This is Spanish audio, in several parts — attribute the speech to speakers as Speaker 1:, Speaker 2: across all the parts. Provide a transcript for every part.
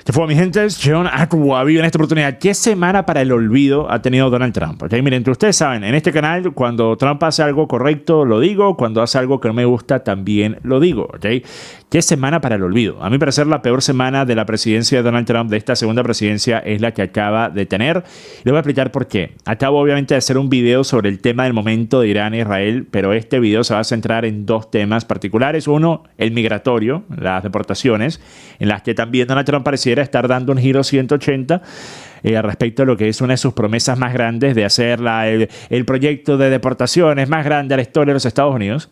Speaker 1: ¿Qué fue, mi gente? Es John Aquavi. En esta oportunidad, ¿qué semana para el olvido ha tenido Donald Trump? ¿Okay? Miren, ustedes saben, en este canal, cuando Trump hace algo correcto, lo digo. Cuando hace algo que no me gusta, también lo digo. ¿Okay? ¿Qué semana para el olvido? A mi parecer, la peor semana de la presidencia de Donald Trump, de esta segunda presidencia, es la que acaba de tener. Le voy a explicar por qué. Acabo, obviamente, de hacer un video sobre el tema del momento de Irán e Israel, pero este video se va a centrar en dos temas particulares. Uno, el migratorio, las deportaciones, en las que también Donald Trump pareciera estar dando un giro 180 respecto a lo que es una de sus promesas más grandes de hacer el proyecto de deportaciones más grande de la historia de los Estados Unidos.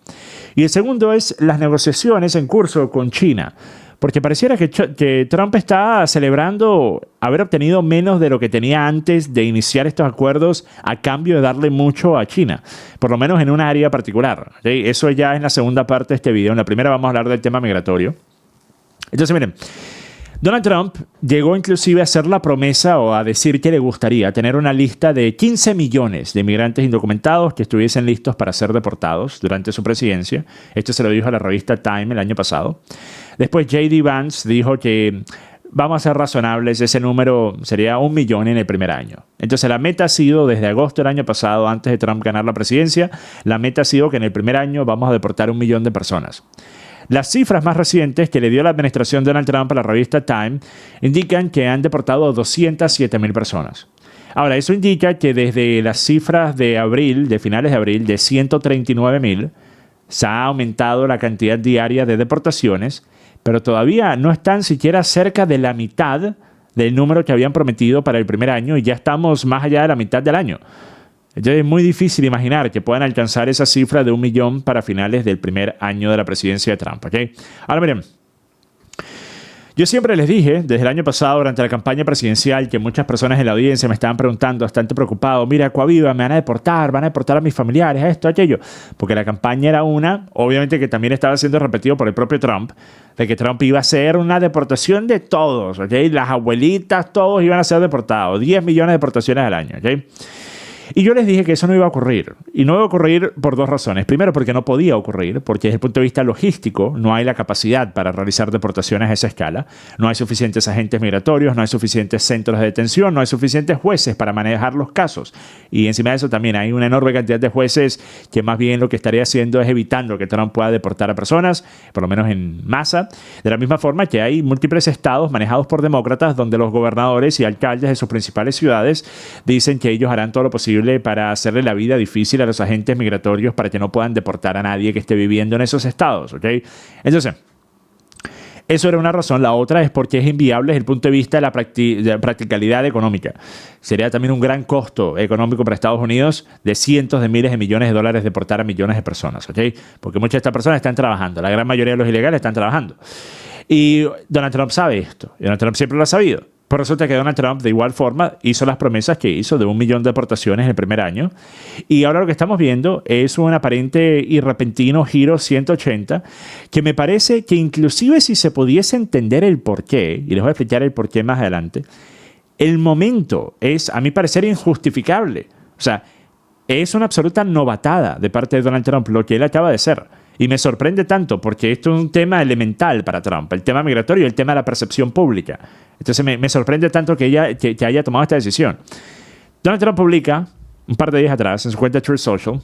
Speaker 1: Y el segundo es las negociaciones en curso con China. Porque pareciera que Trump está celebrando haber obtenido menos de lo que tenía antes de iniciar estos acuerdos a cambio de darle mucho a China, por lo menos en una área particular. ¿Okay? Eso ya es la segunda parte de este video. En la primera vamos a hablar del tema migratorio. Entonces, miren, Donald Trump llegó inclusive a hacer la promesa o a decir que le gustaría tener una lista de 15 millones de inmigrantes indocumentados que estuviesen listos para ser deportados durante su presidencia. Esto se lo dijo a la revista Time el año pasado. Después J.D. Vance dijo que vamos a ser razonables, ese número sería 1 millón en el primer año. Entonces la meta ha sido, desde agosto del año pasado, antes de Trump ganar la presidencia, la meta ha sido que en el primer año vamos a deportar 1 millón de personas. Las cifras más recientes que le dio la administración de Donald Trump a la revista Time indican que han deportado a 207,000 personas. Ahora, eso indica que desde las cifras de abril, de finales de abril, de 139,000, se ha aumentado la cantidad diaria de deportaciones, pero todavía no están siquiera cerca de la mitad del número que habían prometido para el primer año y ya estamos más allá de la mitad del año. Entonces es muy difícil imaginar que puedan alcanzar esa cifra de 1 millón para finales del primer año de la presidencia de Trump. ¿Okay? Ahora miren, yo siempre les dije desde el año pasado durante la campaña presidencial que muchas personas en la audiencia me estaban preguntando bastante preocupados, mira, Aquaviva, me van a deportar a mis familiares, esto, aquello. Porque la campaña era obviamente que también estaba siendo repetido por el propio Trump, de que Trump iba a hacer una deportación de todos, ¿okay? Las abuelitas, todos iban a ser deportados, 10 millones de deportaciones al año, ¿okay? Y yo les dije que eso no iba a ocurrir. Y no iba a ocurrir por dos razones. Primero, porque no podía ocurrir, porque desde el punto de vista logístico no hay la capacidad para realizar deportaciones a esa escala. No hay suficientes agentes migratorios, no hay suficientes centros de detención, no hay suficientes jueces para manejar los casos. Y encima de eso también hay una enorme cantidad de jueces que más bien lo que estaría haciendo es evitando que Trump pueda deportar a personas, por lo menos en masa. De la misma forma que hay múltiples estados manejados por demócratas donde los gobernadores y alcaldes de sus principales ciudades dicen que ellos harán todo lo posible para hacerle la vida difícil a los agentes migratorios para que no puedan deportar a nadie que esté viviendo en esos estados. ¿Okay? Entonces, eso era una razón. La otra es porque es inviable desde el punto de vista de la practicalidad económica. Sería también un gran costo económico para Estados Unidos de cientos de miles de millones de dólares deportar a millones de personas. ¿Okay? Porque muchas de estas personas están trabajando. La gran mayoría de los ilegales están trabajando. Y Donald Trump sabe esto. Y Donald Trump siempre lo ha sabido. Pues resulta que Donald Trump, de igual forma, hizo las promesas que hizo de 1 millón de deportaciones en el primer año. Y ahora lo que estamos viendo es un aparente y repentino giro 180 que me parece que inclusive si se pudiese entender el porqué, y les voy a explicar el porqué más adelante, el momento es, a mi parecer, injustificable. O sea, es una absoluta novatada de parte de Donald Trump lo que él acaba de hacer. Y me sorprende tanto porque esto es un tema elemental para Trump, el tema migratorio y el tema de la percepción pública. Entonces me sorprende tanto que haya tomado esta decisión. Donald Trump publica un par de días atrás en su cuenta Truth Social: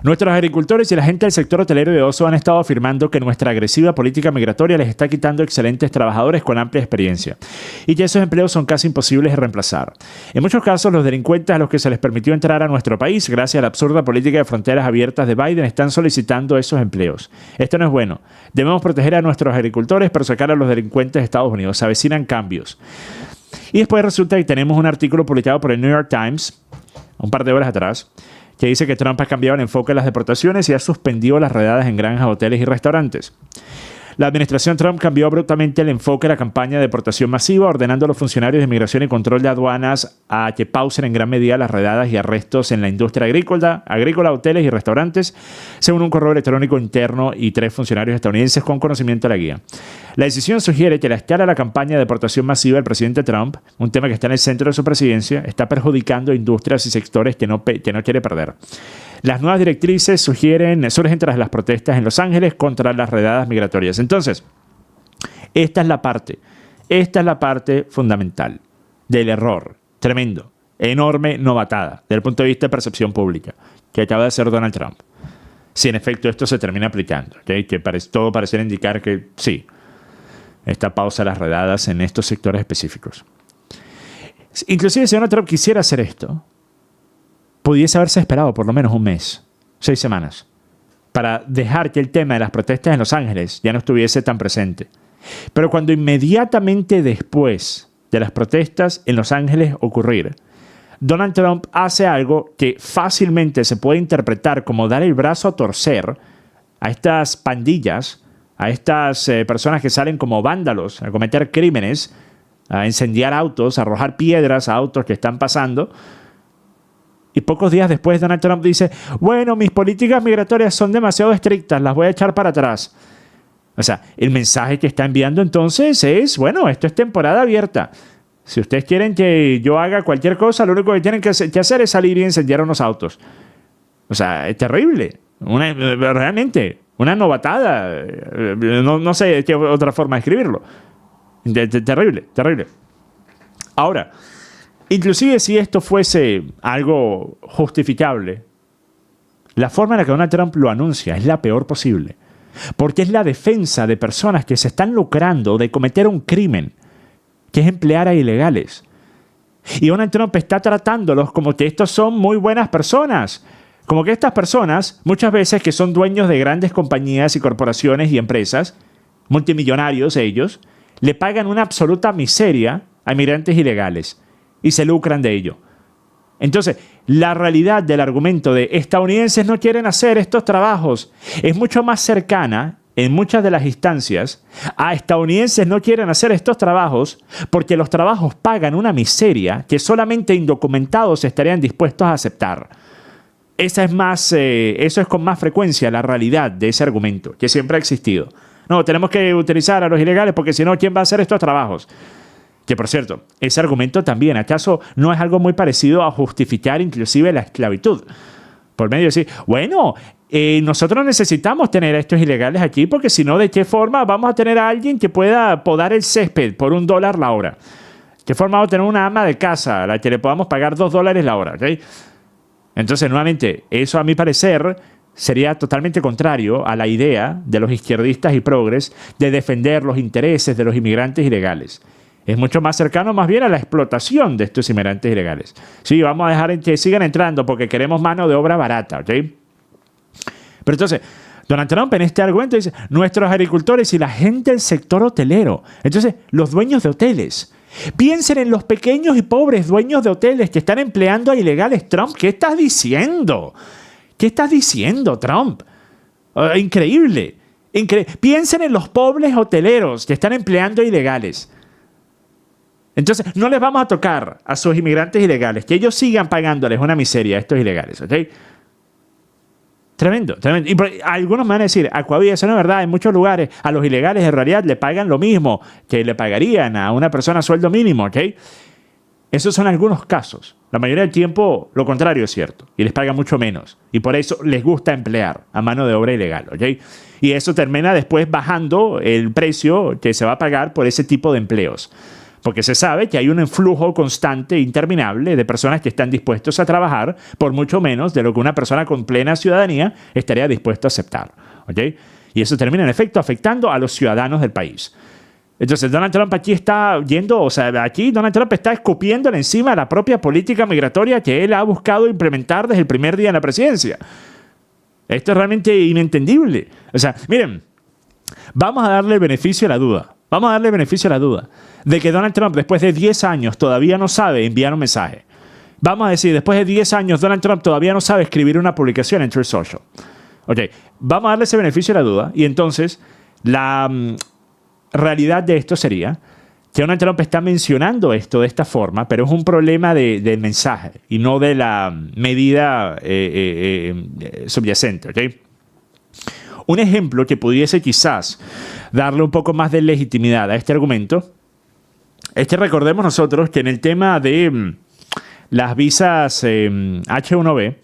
Speaker 1: nuestros agricultores y la gente del sector hotelero y de ocio han estado afirmando que nuestra agresiva política migratoria les está quitando excelentes trabajadores con amplia experiencia y que esos empleos son casi imposibles de reemplazar. En muchos casos, los delincuentes a los que se les permitió entrar a nuestro país gracias a la absurda política de fronteras abiertas de Biden están solicitando esos empleos. Esto no es bueno. Debemos proteger a nuestros agricultores, pero sacar a los delincuentes de Estados Unidos. Se avecinan cambios. Y después resulta que tenemos un artículo publicado por el New York Times un par de horas atrás que dice que Trump ha cambiado el enfoque de las deportaciones y ha suspendido las redadas en granjas, hoteles y restaurantes. La administración Trump cambió abruptamente el enfoque de la campaña de deportación masiva, ordenando a los funcionarios de Inmigración y Control de Aduanas a que pausen en gran medida las redadas y arrestos en la industria agrícola, hoteles y restaurantes, según un correo electrónico interno y 3 funcionarios estadounidenses con conocimiento de la guía. La decisión sugiere que la escala de la campaña de deportación masiva del presidente Trump, un tema que está en el centro de su presidencia, está perjudicando a industrias y sectores que no quiere perder. Las nuevas directrices surgen tras las protestas en Los Ángeles contra las redadas migratorias. Entonces, esta es la parte Esta es la parte fundamental del error. Tremendo. Enorme novatada desde el punto de vista de percepción pública que acaba de hacer Donald Trump. Si en efecto esto se termina aplicando, ¿okay? Que todo pareciera indicar que sí, esta pausa a las redadas en estos sectores específicos. Inclusive si Donald Trump quisiera hacer esto, pudiese haberse esperado por lo menos un mes, 6 semanas, para dejar que el tema de las protestas en Los Ángeles ya no estuviese tan presente. Pero cuando inmediatamente después de las protestas en Los Ángeles ocurrir, Donald Trump hace algo que fácilmente se puede interpretar como dar el brazo a torcer a estas pandillas, a estas personas que salen como vándalos a cometer crímenes, a incendiar autos, a arrojar piedras a autos que están pasando. Y pocos días después Donald Trump dice, bueno, mis políticas migratorias son demasiado estrictas, las voy a echar para atrás. O sea, el mensaje que está enviando entonces es, bueno, esto es temporada abierta. Si ustedes quieren que yo haga cualquier cosa, lo único que tienen que hacer es salir y incendiar unos autos. O sea, es terrible. Realmente, una novatada. No sé qué otra forma de escribirlo. Terrible, terrible. Ahora, inclusive si esto fuese algo justificable, la forma en la que Donald Trump lo anuncia es la peor posible. Porque es la defensa de personas que se están lucrando de cometer un crimen, que es emplear a ilegales. Y Donald Trump está tratándolos como que estos son muy buenas personas. Como que estas personas, muchas veces que son dueños de grandes compañías y corporaciones y empresas, multimillonarios ellos, le pagan una absoluta miseria a inmigrantes ilegales y se lucran de ello. Entonces, la realidad del argumento de estadounidenses no quieren hacer estos trabajos es mucho más cercana, en muchas de las instancias, a estadounidenses no quieren hacer estos trabajos porque los trabajos pagan una miseria que solamente indocumentados estarían dispuestos a aceptar. Eso es con más frecuencia la realidad de ese argumento, que siempre ha existido. No, tenemos que utilizar a los ilegales porque si no, ¿quién va a hacer estos trabajos? Que por cierto, ese argumento también, ¿acaso no es algo muy parecido a justificar inclusive la esclavitud? Por medio de decir, bueno, nosotros necesitamos tener a estos ilegales aquí porque si no, ¿de qué forma vamos a tener a alguien que pueda podar el césped por $1 la hora? ¿De qué forma vamos a tener una ama de casa a la que le podamos pagar $2 la hora? ¿Okay? Entonces, nuevamente, eso a mi parecer sería totalmente contrario a la idea de los izquierdistas y progres de defender los intereses de los inmigrantes ilegales. Es mucho más cercano más bien a la explotación de estos inmigrantes ilegales. Sí, vamos a dejar que sigan entrando porque queremos mano de obra barata, ¿ok? Pero entonces, Donald Trump en este argumento dice, nuestros agricultores y la gente del sector hotelero. Entonces, los dueños de hoteles. Piensen en los pequeños y pobres dueños de hoteles que están empleando a ilegales. Trump, ¿qué estás diciendo? ¿Qué estás diciendo, Trump? Increíble. Piensen en los pobres hoteleros que están empleando a ilegales. Entonces, no les vamos a tocar a sus inmigrantes ilegales, que ellos sigan pagándoles una miseria a estos ilegales, ¿ok? Tremendo, tremendo. Y algunos me van a decir, Aquavit, eso no es verdad, en muchos lugares a los ilegales en realidad le pagan lo mismo que le pagarían a una persona a sueldo mínimo, ¿ok? Esos son algunos casos. La mayoría del tiempo lo contrario es cierto, y les pagan mucho menos. Y por eso les gusta emplear a mano de obra ilegal, ¿ok? Y eso termina después bajando el precio que se va a pagar por ese tipo de empleos. Porque se sabe que hay un influjo constante e interminable de personas que están dispuestos a trabajar por mucho menos de lo que una persona con plena ciudadanía estaría dispuesto a aceptar. ¿Okay? Y eso termina en efecto afectando a los ciudadanos del país. Entonces Donald Trump aquí está aquí Donald Trump está escupiéndole encima a la propia política migratoria que él ha buscado implementar desde el primer día en la presidencia. Esto es realmente inentendible. O sea, miren, vamos a darle el beneficio a la duda. Vamos a darle beneficio a la duda de que Donald Trump después de 10 años todavía no sabe enviar un mensaje. Vamos a decir, después de 10 años Donald Trump todavía no sabe escribir una publicación en Truth Social. Ok, vamos a darle ese beneficio a la duda y entonces la realidad de esto sería que Donald Trump está mencionando esto de esta forma, pero es un problema del mensaje y no de la medida subyacente. ¿Okay? Un ejemplo que pudiese quizás darle un poco más de legitimidad a este argumento es que recordemos nosotros que en el tema de las visas H-1B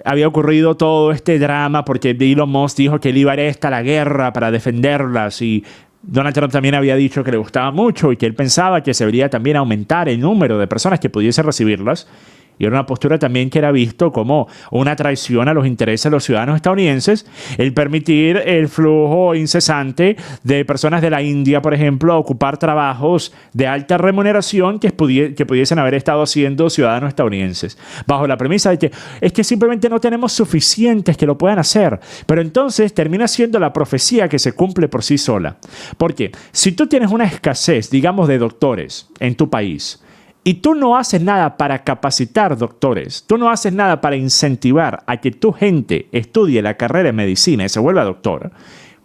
Speaker 1: había ocurrido todo este drama porque Elon Musk dijo que él iba a ir a la guerra para defenderlas y Donald Trump también había dicho que le gustaba mucho y que él pensaba que se debería también aumentar el número de personas que pudiesen recibirlas. Y era una postura también que era visto como una traición a los intereses de los ciudadanos estadounidenses, el permitir el flujo incesante de personas de la India, por ejemplo, a ocupar trabajos de alta remuneración que pudiesen haber estado haciendo ciudadanos estadounidenses, bajo la premisa de que es que simplemente no tenemos suficientes que lo puedan hacer. Pero entonces termina siendo la profecía que se cumple por sí sola. Porque si tú tienes una escasez, digamos, de doctores en tu país, y tú no haces nada para capacitar doctores, tú no haces nada para incentivar a que tu gente estudie la carrera de medicina y se vuelva doctor,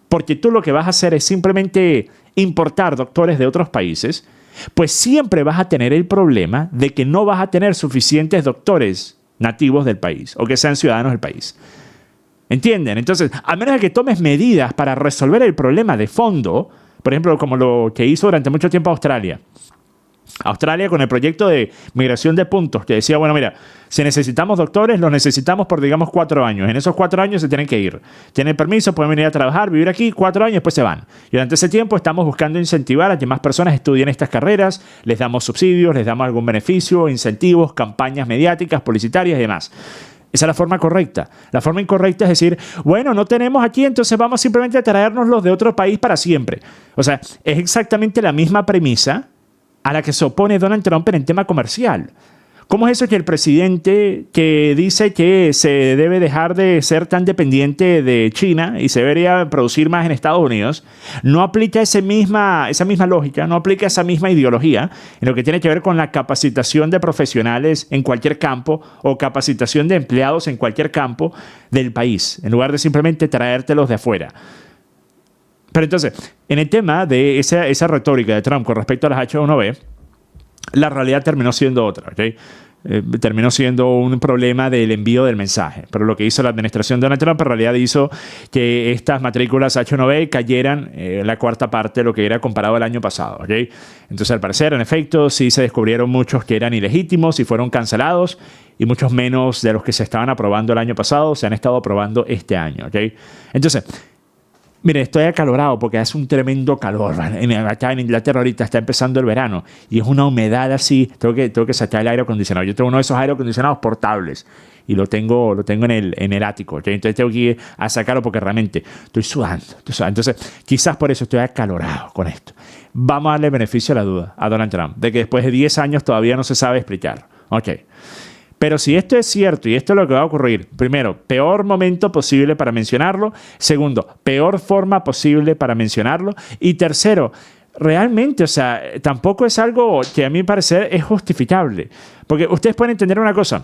Speaker 1: porque tú lo que vas a hacer es simplemente importar doctores de otros países, pues siempre vas a tener el problema de que no vas a tener suficientes doctores nativos del país o que sean ciudadanos del país. ¿Entienden? Entonces, a menos de que tomes medidas para resolver el problema de fondo, por ejemplo, como lo que hizo durante mucho tiempo Australia. Australia con el proyecto de migración de puntos, que decía, bueno, mira, si necesitamos doctores, los necesitamos por, digamos, 4 años. En esos 4 años se tienen que ir. Tienen permiso, pueden venir a trabajar, vivir aquí, 4 años, después se van. Y durante ese tiempo estamos buscando incentivar a que más personas estudien estas carreras, les damos subsidios, les damos algún beneficio, incentivos, campañas mediáticas, publicitarias y demás. Esa es la forma correcta. La forma incorrecta es decir, bueno, no tenemos aquí, entonces vamos simplemente a traernos los de otro país para siempre. O sea, es exactamente la misma premisa a la que se opone Donald Trump en el tema comercial. ¿Cómo es eso que el presidente que dice que se debe dejar de ser tan dependiente de China y se debería producir más en Estados Unidos, no aplica esa misma lógica, no aplica esa misma ideología en lo que tiene que ver con la capacitación de profesionales en cualquier campo o capacitación de empleados en cualquier campo del país, en lugar de simplemente traértelos de afuera? Pero entonces, en el tema de esa retórica de Trump con respecto a las H1B, la realidad terminó siendo otra, ¿okay? Terminó siendo un problema del envío del mensaje. Pero lo que hizo la administración de Donald Trump en realidad hizo que estas matrículas H1B cayeran la cuarta parte de lo que era comparado al año pasado, ¿okay? Entonces, al parecer, en efecto, sí se descubrieron muchos que eran ilegítimos y fueron cancelados, y muchos menos de los que se estaban aprobando el año pasado se han estado aprobando este año, ¿okay? Entonces, mire, estoy acalorado porque hace un tremendo calor. Acá en Inglaterra ahorita está empezando el verano y es una humedad así. Tengo que sacar el aire acondicionado. Yo tengo uno de esos aire acondicionados portables y lo tengo en el ático, ¿okay? Entonces tengo que ir a sacarlo porque realmente estoy sudando. Entonces, quizás por eso estoy acalorado con esto. Vamos a darle beneficio a la duda a Donald Trump de que después de 10 años todavía no se sabe explicar. Ok. Pero si esto es cierto y esto es lo que va a ocurrir, primero, peor momento posible para mencionarlo. Segundo, peor forma posible para mencionarlo. Y tercero, realmente, o sea, tampoco es algo que a mi parecer es justificable. Porque ustedes pueden entender una cosa.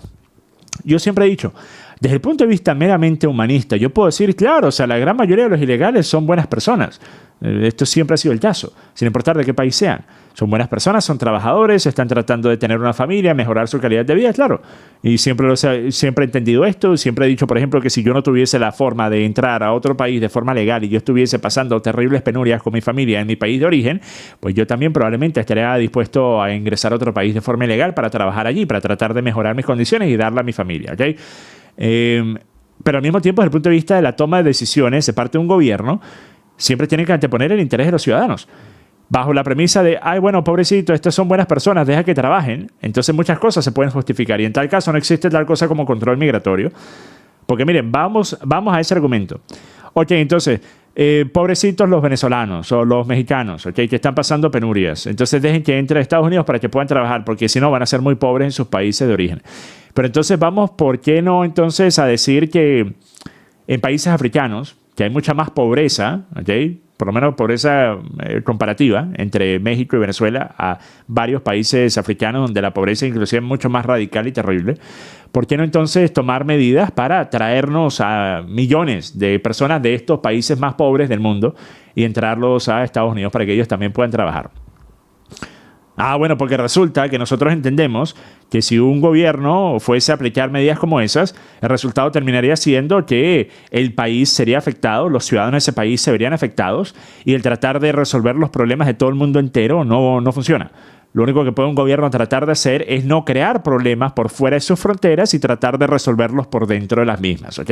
Speaker 1: Yo siempre he dicho, desde el punto de vista meramente humanista, yo puedo decir, claro, o sea, la gran mayoría de los ilegales son buenas personas. Esto siempre ha sido el caso, sin importar de qué país sean. Son buenas personas, son trabajadores, están tratando de tener una familia, mejorar su calidad de vida, claro. Y siempre he entendido esto, siempre he dicho, por ejemplo, que si yo no tuviese la forma de entrar a otro país de forma legal y yo estuviese pasando terribles penurias con mi familia en mi país de origen, pues yo también probablemente estaría dispuesto a ingresar a otro país de forma ilegal para trabajar allí, para tratar de mejorar mis condiciones y darle a mi familia, ¿ok? Pero al mismo tiempo, desde el punto de vista de la toma de decisiones de parte de un gobierno, siempre tiene que anteponer el interés de los ciudadanos. Bajo la premisa de, ay, bueno, pobrecito, estas son buenas personas, deja que trabajen. Entonces muchas cosas se pueden justificar. Y en tal caso no existe tal cosa como control migratorio. Porque miren, vamos a ese argumento. Ok, entonces, pobrecitos los venezolanos o los mexicanos, okay, que están pasando penurias. Entonces dejen que entren a Estados Unidos para que puedan trabajar, porque si no van a ser muy pobres en sus países de origen. Pero entonces vamos, ¿por qué no entonces a decir que en países africanos, que hay mucha más pobreza, ¿okay? Por lo menos pobreza comparativa entre México y Venezuela a varios países africanos donde la pobreza inclusive es mucho más radical y terrible? ¿Por qué no entonces tomar medidas para traernos a millones de personas de estos países más pobres del mundo y entrarlos a Estados Unidos para que ellos también puedan trabajar? Ah, bueno, porque resulta que nosotros entendemos que si un gobierno fuese a aplicar medidas como esas, el resultado terminaría siendo que el país sería afectado, los ciudadanos de ese país se verían afectados y el tratar de resolver los problemas de todo el mundo entero no funciona. Lo único que puede un gobierno tratar de hacer es no crear problemas por fuera de sus fronteras y tratar de resolverlos por dentro de las mismas, ¿ok?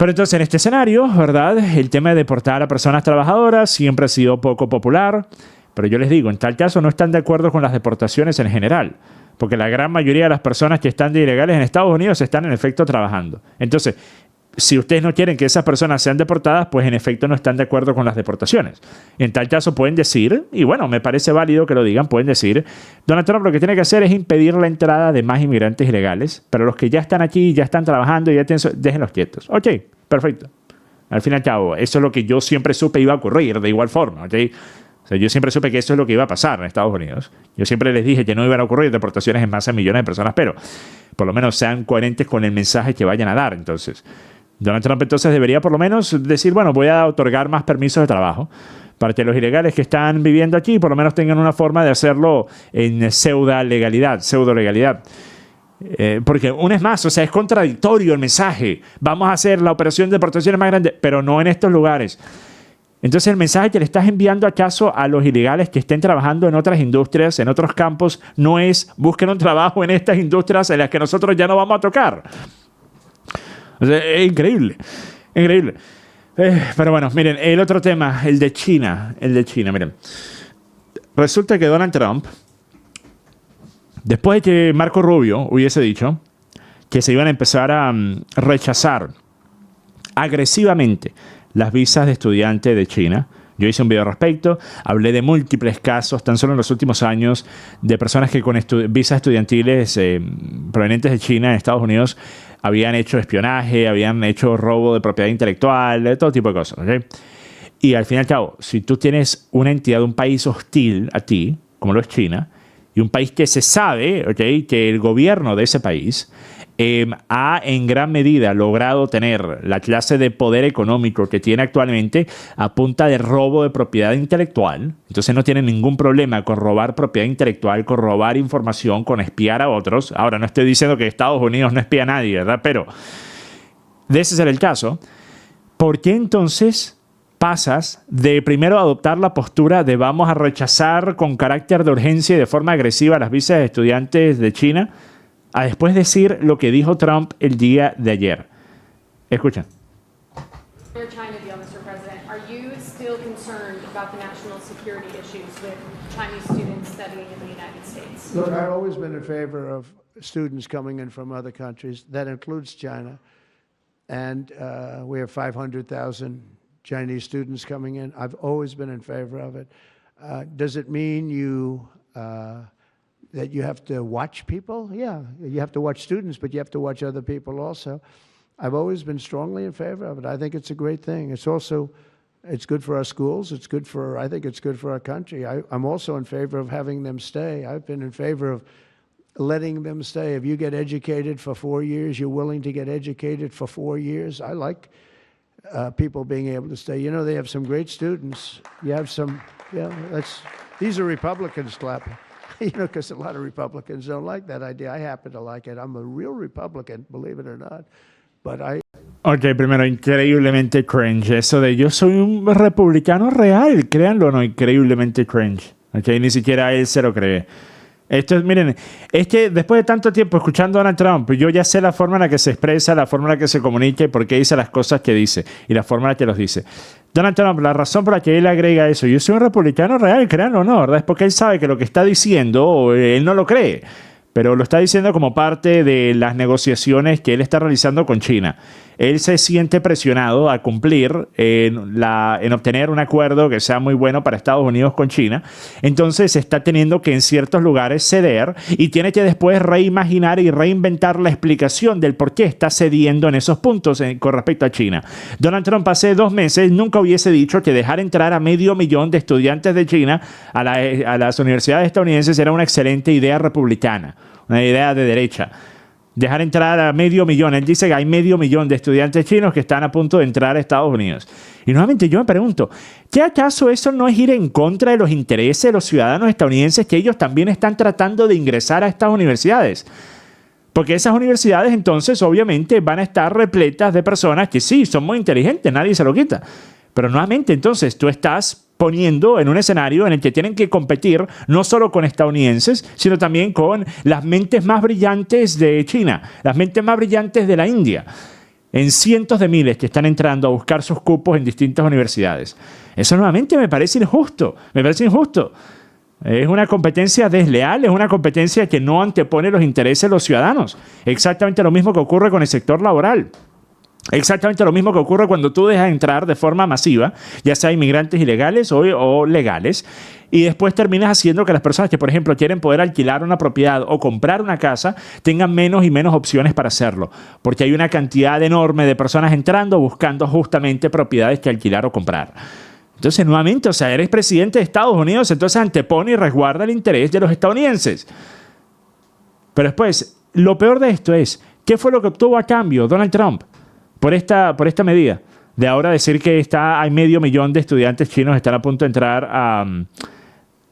Speaker 1: Pero entonces en este escenario, ¿verdad? El tema de deportar a personas trabajadoras siempre ha sido poco popular. Pero yo les digo, en tal caso no están de acuerdo con las deportaciones en general. Porque la gran mayoría de las personas que están de ilegales en Estados Unidos están en efecto trabajando. Entonces, si ustedes no quieren que esas personas sean deportadas, pues en efecto no están de acuerdo con las deportaciones. En tal caso pueden decir, y bueno, me parece válido que lo digan, pueden decir, Donald Trump lo que tiene que hacer es impedir la entrada de más inmigrantes ilegales, pero los que ya están aquí, ya están trabajando, ya tienen, déjenlos quietos. Ok, perfecto. Al fin y al cabo, eso es lo que yo siempre supe iba a ocurrir de igual forma, ¿ok? O sea, yo siempre supe que eso es lo que iba a pasar en Estados Unidos. Yo siempre les dije que no iban a ocurrir deportaciones en masa a millones de personas, pero por lo menos sean coherentes con el mensaje que vayan a dar. Entonces, Donald Trump entonces debería por lo menos decir, bueno, voy a otorgar más permisos de trabajo para que los ilegales que están viviendo aquí por lo menos tengan una forma de hacerlo en pseudo-legalidad. Porque una vez más, o sea, es contradictorio el mensaje. Vamos a hacer la operación de deportaciones más grande, pero no en estos lugares. Entonces el mensaje que le estás enviando acaso a los ilegales que estén trabajando en otras industrias, en otros campos, no es busquen un trabajo en estas industrias en las que nosotros ya no vamos a tocar. O sea, es increíble, increíble. Pero bueno, miren, el otro tema, el de China, miren. Resulta que Donald Trump, después de que Marco Rubio hubiese dicho que se iban a empezar a rechazar agresivamente las visas de estudiante de China. Yo hice un video al respecto, hablé de múltiples casos, tan solo en los últimos años, de personas que con visas estudiantiles provenientes de China en Estados Unidos habían hecho espionaje, habían hecho robo de propiedad intelectual, de todo tipo de cosas. ¿Okay? Y al fin y al cabo, si tú tienes una entidad de un país hostil a ti, como lo es China, y un país que se sabe, ¿okay?, que el gobierno de ese país ha en gran medida logrado tener la clase de poder económico que tiene actualmente a punta de robo de propiedad intelectual. Entonces no tienen ningún problema con robar propiedad intelectual, con robar información, con espiar a otros. Ahora, no estoy diciendo que Estados Unidos no espía a nadie, ¿verdad? Pero de ese ser el caso, ¿por qué entonces pasas de primero adoptar la postura de vamos a rechazar con carácter de urgencia y de forma agresiva las visas de estudiantes de China a después decir lo que dijo Trump el día de ayer? Escuchen.
Speaker 2: Your China deal, Mr. President, are you still concerned about the national security issues with Chinese students studying in the United States?
Speaker 3: Look, I've always been in favor of students coming in from other countries. That includes China. And we have 500,000 Chinese students coming in. I've always been in favor of it. Does it mean that you have to watch people? Yeah, you have to watch students, but you have to watch other people also. I've always been strongly in favor of it. I think it's a great thing. It's good for our schools. I think it's good for our country. I'm also in favor of having them stay. I've been in favor of letting them stay. If you get educated for 4 years, you're willing to get educated for 4 years. I like people being able to stay. You know, they have some great students. You have some, these are Republicans clapping. You know, because a lot of Republicans don't like that idea. I happen to like it. I'm a real Republican, believe it or not. But
Speaker 1: Ok, primero, increíblemente cringe. Eso de yo soy un republicano real, créanlo o no, increíblemente cringe. Ok, ni siquiera él se lo cree. Esto es, miren, es que después de tanto tiempo escuchando a Donald Trump, yo ya sé la forma en la que se expresa, la forma en la que se comunica y por qué dice las cosas que dice y la forma en la que los dice. Donald Trump, la razón por la que él agrega eso, yo soy un republicano real, créanlo o no, ¿verdad? Es porque él sabe que lo que está diciendo, él no lo cree, pero lo está diciendo como parte de las negociaciones que él está realizando con China. Él se siente presionado a cumplir en obtener un acuerdo que sea muy bueno para Estados Unidos con China. Entonces está teniendo que en ciertos lugares ceder y tiene que después reimaginar y reinventar la explicación del por qué está cediendo en esos puntos con respecto a China. Donald Trump hace 2 meses nunca hubiese dicho que dejar entrar a 500,000 de estudiantes de China a las universidades estadounidenses era una excelente idea republicana, una idea de derecha. Dejar entrar a 500,000. Él dice que hay 500,000 de estudiantes chinos que están a punto de entrar a Estados Unidos. Y nuevamente yo me pregunto, ¿qué acaso eso no es ir en contra de los intereses de los ciudadanos estadounidenses que ellos también están tratando de ingresar a estas universidades? Porque esas universidades entonces obviamente van a estar repletas de personas que sí, son muy inteligentes, nadie se lo quita. Pero nuevamente entonces tú estás poniendo en un escenario en el que tienen que competir no solo con estadounidenses, sino también con las mentes más brillantes de China, las mentes más brillantes de la India. en cientos de miles que están entrando a buscar sus cupos en distintas universidades. Eso nuevamente me parece injusto, me parece injusto. Es una competencia desleal, es una competencia que no antepone los intereses de los ciudadanos. Exactamente lo mismo que ocurre con el sector laboral. Exactamente lo mismo que ocurre cuando tú dejas entrar de forma masiva, ya sea inmigrantes ilegales o legales, y después terminas haciendo que las personas que, por ejemplo, quieren poder alquilar una propiedad o comprar una casa tengan menos y menos opciones para hacerlo, porque hay una cantidad enorme de personas entrando buscando justamente propiedades que alquilar o comprar. Entonces, nuevamente, o sea, eres presidente de Estados Unidos, entonces antepone y resguarda el interés de los estadounidenses. Pero después, lo peor de esto es, ¿qué fue lo que obtuvo a cambio Donald Trump por esta medida? De ahora decir que hay 500,000 de estudiantes chinos que están a punto de entrar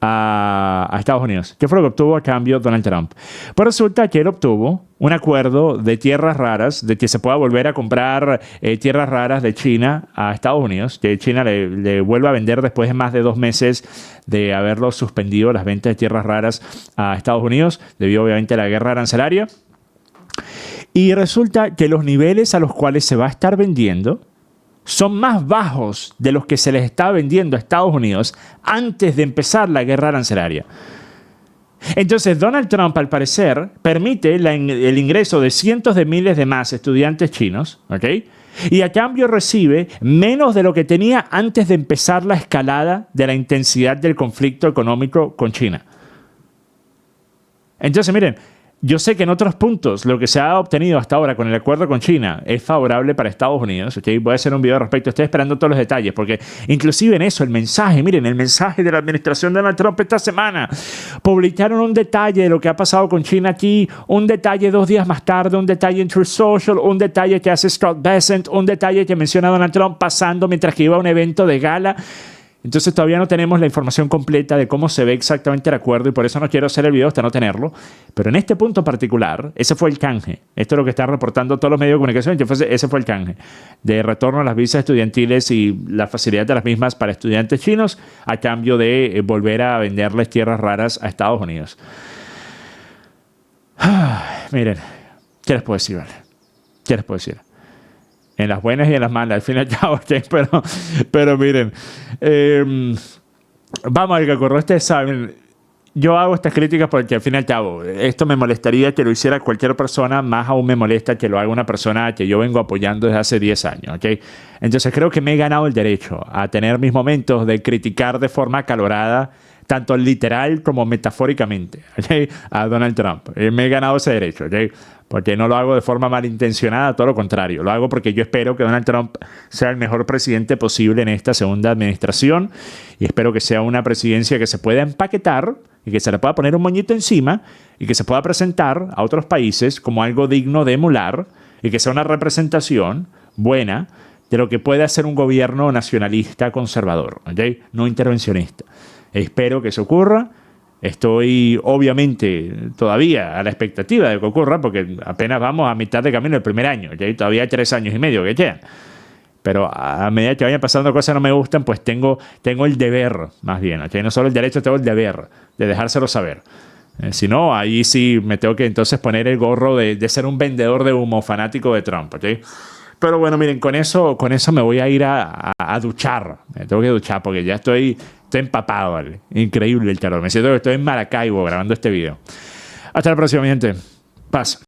Speaker 1: a Estados Unidos. ¿Qué fue lo que obtuvo a cambio Donald Trump? Pues resulta que él obtuvo un acuerdo de tierras raras, de que se pueda volver a comprar tierras raras de China a Estados Unidos, que China le vuelva a vender después de más de 2 meses de haberlo suspendido las ventas de tierras raras a Estados Unidos, debido obviamente a la guerra arancelaria. Y resulta que los niveles a los cuales se va a estar vendiendo son más bajos de los que se les estaba vendiendo a Estados Unidos antes de empezar la guerra arancelaria. Entonces, Donald Trump, al parecer, permite el ingreso de cientos de miles de más estudiantes chinos, ¿ok? Y a cambio recibe menos de lo que tenía antes de empezar la escalada de la intensidad del conflicto económico con China. Entonces, miren, yo sé que en otros puntos lo que se ha obtenido hasta ahora con el acuerdo con China es favorable para Estados Unidos. ¿Okay? Voy a hacer un video al respecto. Estoy esperando todos los detalles porque inclusive en eso, el mensaje, miren, el mensaje de la administración de Donald Trump esta semana. Publicaron un detalle de lo que ha pasado con China aquí, un detalle 2 días más tarde, un detalle en Truth Social, un detalle que hace Scott Bessent, un detalle que menciona a Donald Trump pasando mientras que iba a un evento de gala. Entonces todavía no tenemos la información completa de cómo se ve exactamente el acuerdo y por eso no quiero hacer el video hasta no tenerlo. Pero en este punto particular, ese fue el canje. Esto es lo que están reportando todos los medios de comunicación. Ese fue el canje de retorno a las visas estudiantiles y la facilidad de las mismas para estudiantes chinos a cambio de volver a venderles tierras raras a Estados Unidos. Miren, ¿qué les puedo decir? Vale? ¿Qué les puedo decir? En las buenas y en las malas, al fin y al cabo, ¿okay? Pero miren, vamos a ver qué ocurrió. Ustedes saben, yo hago estas críticas porque al fin y al cabo, esto me molestaría que lo hiciera cualquier persona, más aún me molesta que lo haga una persona que yo vengo apoyando desde hace 10 años, ¿okay? Entonces creo que me he ganado el derecho a tener mis momentos de criticar de forma acalorada, tanto literal como metafóricamente, ¿okay? A Donald Trump. Me he ganado ese derecho, ¿okay? Porque no lo hago de forma malintencionada, todo lo contrario. Lo hago porque yo espero que Donald Trump sea el mejor presidente posible en esta segunda administración y espero que sea una presidencia que se pueda empaquetar y que se le pueda poner un moñito encima y que se pueda presentar a otros países como algo digno de emular y que sea una representación buena de lo que puede hacer un gobierno nacionalista conservador, ¿okay? No intervencionista. Espero que eso ocurra. Estoy obviamente todavía a la expectativa de que ocurra porque apenas vamos a mitad de camino del primer año, ¿okay? Todavía hay 3 años y medio que quedan. Pero a medida que vayan pasando cosas que no me gustan, pues tengo el deber, más bien, ¿okay? No solo el derecho, tengo el deber de dejárselo saber. Si no, ahí sí me tengo que entonces poner el gorro de ser un vendedor de humo fanático de Trump, ¿okay? Pero bueno, miren, con eso me voy a ir a duchar. Me tengo que duchar porque ya estoy empapado, ¿vale? Increíble el calor. Me siento que estoy en Maracaibo grabando este video. Hasta la próxima, mi gente. Paz.